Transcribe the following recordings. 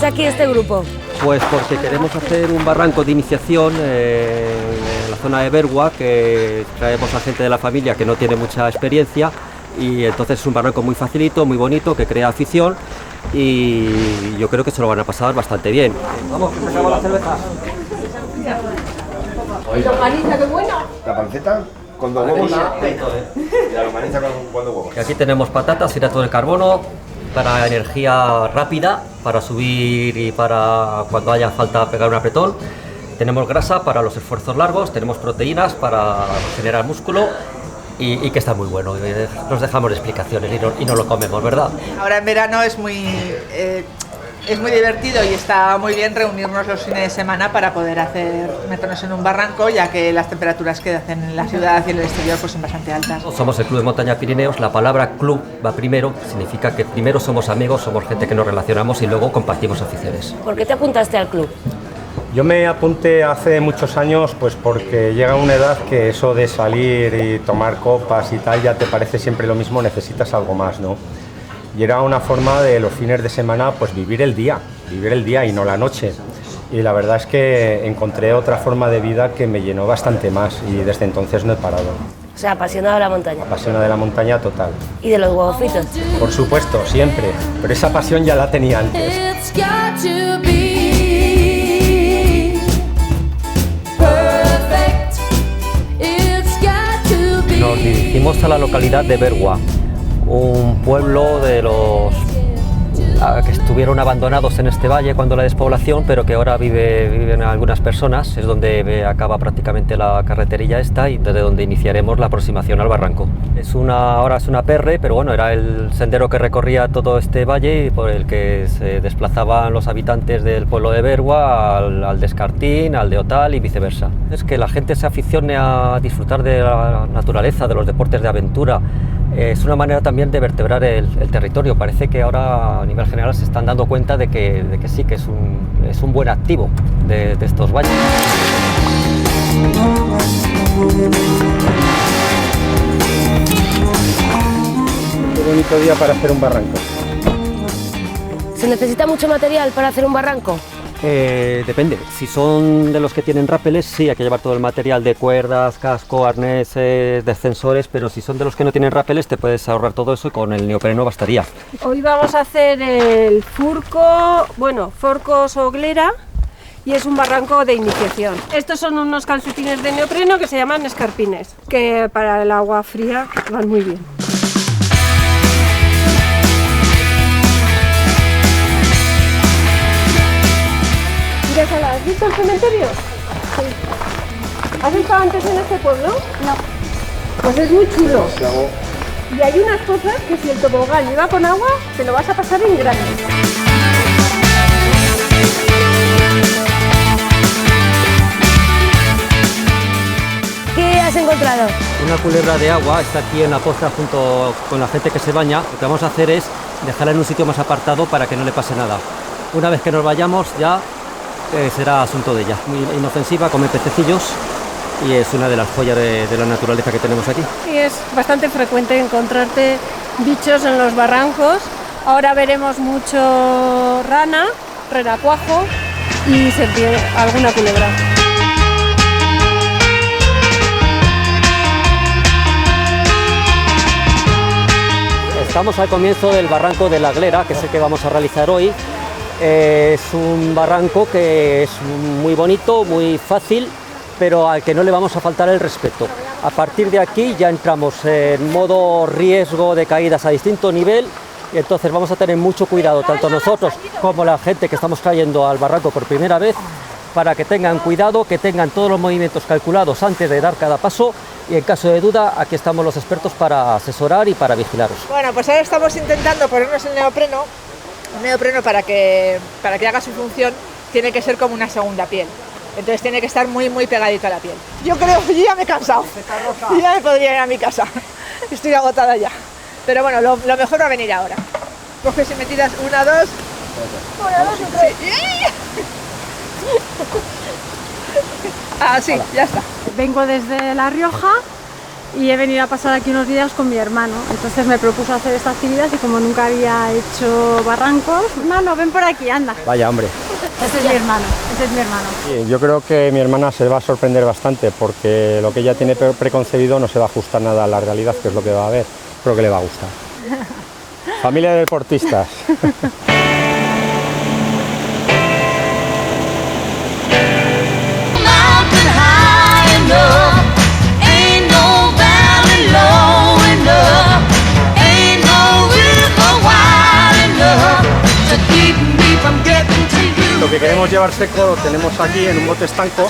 aquí este grupo? Pues porque queremos hacer un barranco de iniciación en la zona de Bergua, que traemos a gente de la familia que no tiene mucha experiencia, y entonces es un barranco muy facilito, muy bonito, que crea afición, y yo creo que se lo van a pasar bastante bien. Vamos, que se acaba la cerveza. ¿Y longaniza, qué buena? ¿La panceta? Con 2 huevos. Y la longaniza con 2 huevos. Y aquí tenemos patatas, hidrato de carbono, para energía rápida, para subir y para cuando haya falta pegar un apretón. Tenemos grasa para los esfuerzos largos, tenemos proteínas para generar músculo y que está muy bueno. Nos dejamos explicaciones y no lo comemos, ¿verdad? Ahora en verano es muy divertido y está muy bien reunirnos los fines de semana para poder meternos en un barranco, ya que las temperaturas que hacen en la ciudad y en el exterior pues son bastante altas. Somos el Club de Montaña Pirineos. La palabra club va primero, significa que primero somos amigos, somos gente que nos relacionamos y luego compartimos aficiones. ¿Por qué te apuntaste al club? Yo me apunté hace muchos años pues porque llega una edad que eso de salir y tomar copas y tal ya te parece siempre lo mismo, necesitas algo más, ¿no? Y era una forma de los fines de semana pues vivir el día y no la noche. Y la verdad es que encontré otra forma de vida que me llenó bastante más y desde entonces no he parado. O sea, apasionado de la montaña. Apasionado de la montaña total. ¿Y de los huevos fritos? Por supuesto, siempre. Pero esa pasión ya la tenía antes. Nos dirigimos a la localidad de Bergua, un pueblo de los que estuvieron abandonados en este valle cuando la despoblación, pero que ahora viven algunas personas. Es donde acaba prácticamente la carreterilla esta y desde donde iniciaremos la aproximación al barranco. Ahora es una perre, pero bueno, era el sendero que recorría todo este valle y por el que se desplazaban los habitantes del pueblo de Bergua al de Escartín, al de Otal y viceversa. Es que la gente se aficione a disfrutar de la naturaleza, de los deportes de aventura. Es una manera también de vertebrar el territorio. Parece que ahora a nivel general se están dando cuenta de que sí, que es un buen activo de estos valles. Qué bonito día para hacer un barranco. ¿Se necesita mucho material para hacer un barranco? Depende. Si son de los que tienen rápeles, sí, hay que llevar todo el material de cuerdas, casco, arneses, descensores, pero si son de los que no tienen rápeles, te puedes ahorrar todo eso y con el neopreno bastaría. Hoy vamos a hacer el Forco Soglera, y es un barranco de iniciación. Estos son unos calcetines de neopreno que se llaman escarpines, que para el agua fría van muy bien. ¿Has visto el cementerio? Sí. ¿Has estado antes en este pueblo? No. Pues es muy chulo. Y hay unas cosas que si el tobogán lleva con agua, te lo vas a pasar en grande. ¿Qué has encontrado? Una culebra de agua está aquí en la poza junto con la gente que se baña. Lo que vamos a hacer es dejarla en un sitio más apartado para que no le pase nada. Una vez que nos vayamos ya será asunto de ella. Muy inofensiva, come pececillos y es una de las joyas de la naturaleza que tenemos aquí. Y es bastante frecuente encontrarte bichos en los barrancos. Ahora veremos mucho rana, renacuajo y alguna culebra. Estamos al comienzo del barranco de la Glera, que es el que vamos a realizar hoy. Es un barranco que es muy bonito, muy fácil, pero al que no le vamos a faltar el respeto. A partir de aquí ya entramos en modo riesgo de caídas a distinto nivel y entonces vamos a tener mucho cuidado, tanto nosotros como la gente que estamos cayendo al barranco por primera vez, para que tengan cuidado, que tengan todos los movimientos calculados antes de dar cada paso y en caso de duda aquí estamos los expertos para asesorar y para vigilaros. Bueno, pues ahora estamos intentando ponernos el neopreno. Un neopreno para que haga su función tiene que ser como una segunda piel. Entonces tiene que estar muy pegadito a la piel. Yo creo que ya me he cansado. Yo ya me podría ir a mi casa. Estoy agotada ya. Pero bueno, lo mejor va a venir ahora. Coges y metidas 1, 2. 1, 2 y 3. Sí. Ah, sí, ya está. Vengo desde La Rioja y he venido a pasar aquí unos días con mi hermano. Entonces me propuso hacer esta actividad y como nunca había hecho barrancos, no, ven por aquí, anda. Vaya, hombre. Ese es mi hermano, ese es mi hermano. Sí, yo creo que mi hermana se va a sorprender bastante porque lo que ella tiene preconcebido no se va a ajustar nada a la realidad, que es lo que va a ver. Creo que le va a gustar. Familia de deportistas. Lo que queremos llevar seco lo tenemos aquí en un bote estanco,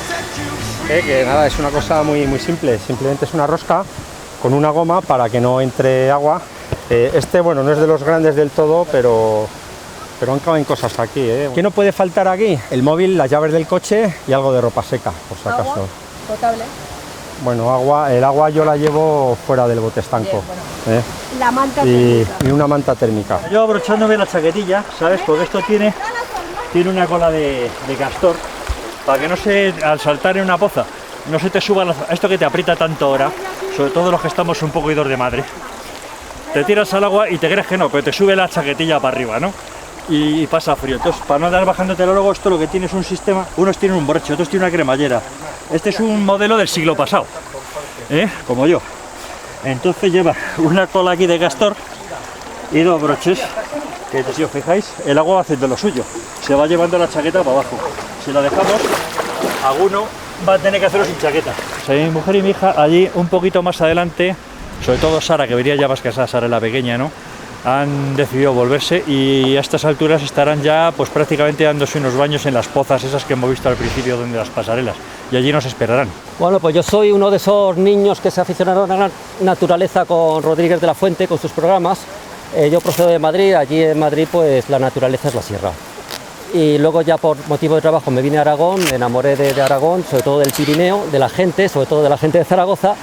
que nada, es una cosa muy simple, simplemente es una rosca con una goma para que no entre agua. Bueno, no es de los grandes del todo, pero han caben cosas aquí. ¿Qué no puede faltar aquí? El móvil, las llaves del coche y algo de ropa seca, por si acaso. Agua potable. Bueno, el agua yo la llevo fuera del bote estanco. Bien, La manta y térmica. una manta térmica. Yo abrochándome la chaquetilla, ¿sabes? Porque esto tiene una cola de castor, para que no al saltar en una poza, no se te suba esto que te aprieta tanto ahora, sobre todo los que estamos un poco idos de madre. Te tiras al agua y te crees que no, pero te sube la chaquetilla para arriba, ¿no? Y pasa frío. Entonces, para no andar bajándote luego, esto lo que tiene es un sistema, unos tienen un broche, otros tienen una cremallera. Este es un modelo del siglo pasado, como yo. Entonces lleva una cola aquí de castor y dos broches, que si os fijáis, el agua va haciendo lo suyo. Se va llevando la chaqueta para abajo. Si la dejamos, alguno va a tener que hacerlo sin chaqueta. O sea, mi mujer y mi hija allí un poquito más adelante, sobre todo Sara, que vería ya más casada, Sara es la pequeña, ¿no? Han decidido volverse y a estas alturas estarán ya pues prácticamente dándose unos baños en las pozas esas que hemos visto al principio donde las pasarelas, y allí nos esperarán. Bueno, pues yo soy uno de esos niños que se aficionaron a la naturaleza con Rodríguez de la Fuente, con sus programas. Yo procedo de Madrid, allí en Madrid pues la naturaleza es la sierra. Y luego ya por motivo de trabajo me vine a Aragón, me enamoré de Aragón, sobre todo del Pirineo, de la gente, sobre todo de la gente de Zaragoza,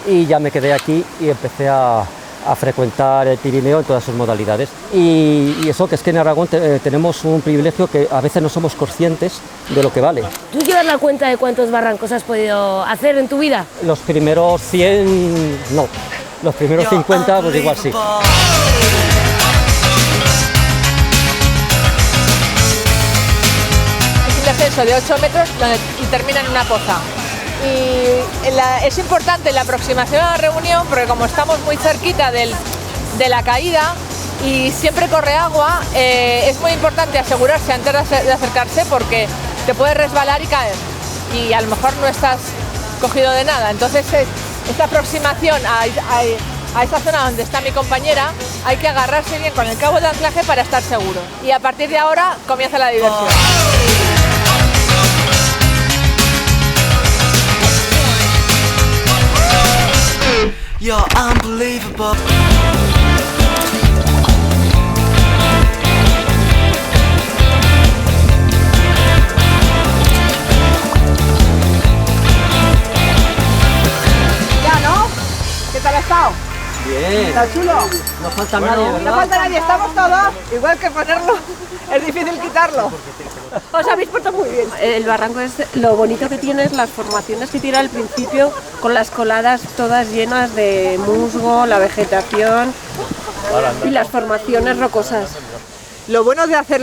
y ya me quedé aquí y empecé a frecuentar el Pirineo en todas sus modalidades. Y eso, que es que en Aragón tenemos un privilegio que a veces no somos conscientes de lo que vale. ¿Tú llevas la cuenta de cuántos barrancos has podido hacer en tu vida? Los primeros 100, no. Los primeros 50, pues igual sí. Es un descenso de 8 metros y termina en una poza. Y es importante la aproximación a la reunión porque como estamos muy cerquita de la caída y siempre corre agua, es muy importante asegurarse antes de acercarse porque te puedes resbalar y caer y a lo mejor no estás cogido de nada. Entonces esta aproximación a esa zona donde está mi compañera hay que agarrarse bien con el cabo de anclaje para estar seguro. Y a partir de ahora comienza la diversión. You're unbelievable. Ya, ¿no? ¿Qué tal ha estado? Bien. ¿Está chulo? No falta nadie, ¿verdad? No falta nadie, estamos todos. Igual que ponerlo, es difícil quitarlo. Os habéis puesto muy bien. El barranco es lo bonito que tiene, es las formaciones que tiene al principio, con las coladas todas llenas de musgo, la vegetación y las formaciones rocosas. Lo bueno de hacer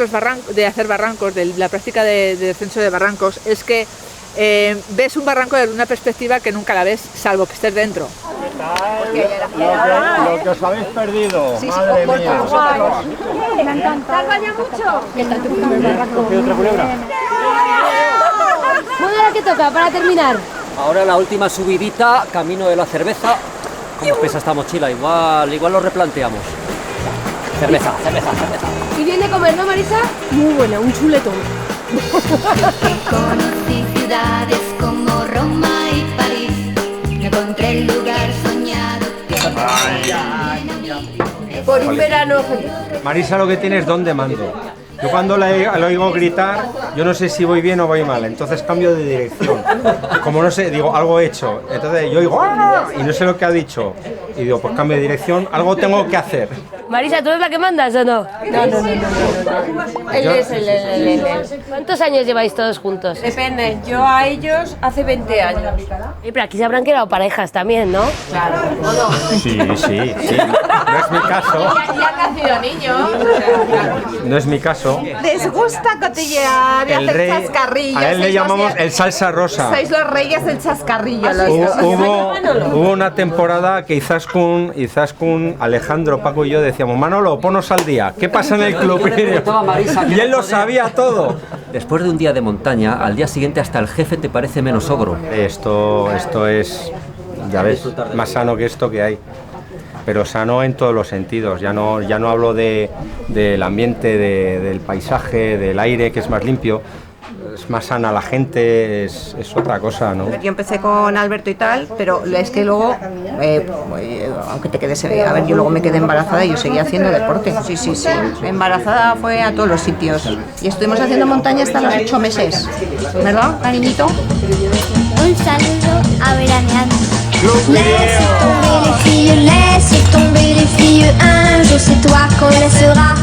barrancos, de la práctica de descenso de barrancos, es que ves un barranco desde una perspectiva que nunca la ves, salvo que estés dentro. Lo que os habéis perdido, madre mía. Me encanta. ¿Te has bañado mucho? ¿Qué tal tu primer barranco? ¿Otra culebra? Bueno, ahora que toca, para terminar. Ahora la última subidita, camino de la cerveza. ¿Cómo pesa esta mochila? Igual lo replanteamos. Cerveza. Y bien de comer, ¿no, Marisa? Muy buena, un chuletón. Conocí ciudades como Roma y París. Me encontré el lugar soñado que Por un verano feliz. Marisa lo que tiene es don de mando. Yo cuando la oigo gritar, yo no sé si voy bien o voy mal, entonces cambio de dirección. Como no sé, digo, algo he hecho. Entonces yo digo, ¡ah! Y no sé lo que ha dicho. Y digo, pues cambio de dirección, algo tengo que hacer. Marisa, ¿tú eres la que mandas o no? No. Él es el. ¿Cuántos años lleváis todos juntos? Depende, yo a ellos hace 20 años. Pero aquí se habrán quedado parejas también, ¿no? Claro. Sí. No es mi caso. Ya han nacido niños. No es mi caso. Les gusta cotillear y hacer chascarrillos. A él le llamamos el salsa rosa. Sois los reyes del chascarrillo. Hubo una temporada que Izaskun, Alejandro, Paco y yo decíamos, Manolo, ponos al día. ¿Qué pasa en el club? Y él lo sabía todo. Después de un día de montaña, al día siguiente hasta el jefe te parece menos ogro. Esto es, ya ves, más sano que esto que hay. Pero sano en todos los sentidos. Ya no hablo del ambiente, del paisaje, del aire, que es más limpio. Es más sana la gente, es otra cosa, ¿no? Yo empecé con Alberto y tal, pero es que luego, aunque te quedes, a ver, yo luego me quedé embarazada y yo seguía haciendo deporte. Sí. Embarazada fue a todos los sitios. Y estuvimos haciendo montaña hasta los 8 meses. ¿Verdad, cariñito? Un saludo a Veraneando. Laisse tomber les filles, un jour c'est toi qu'on laissera.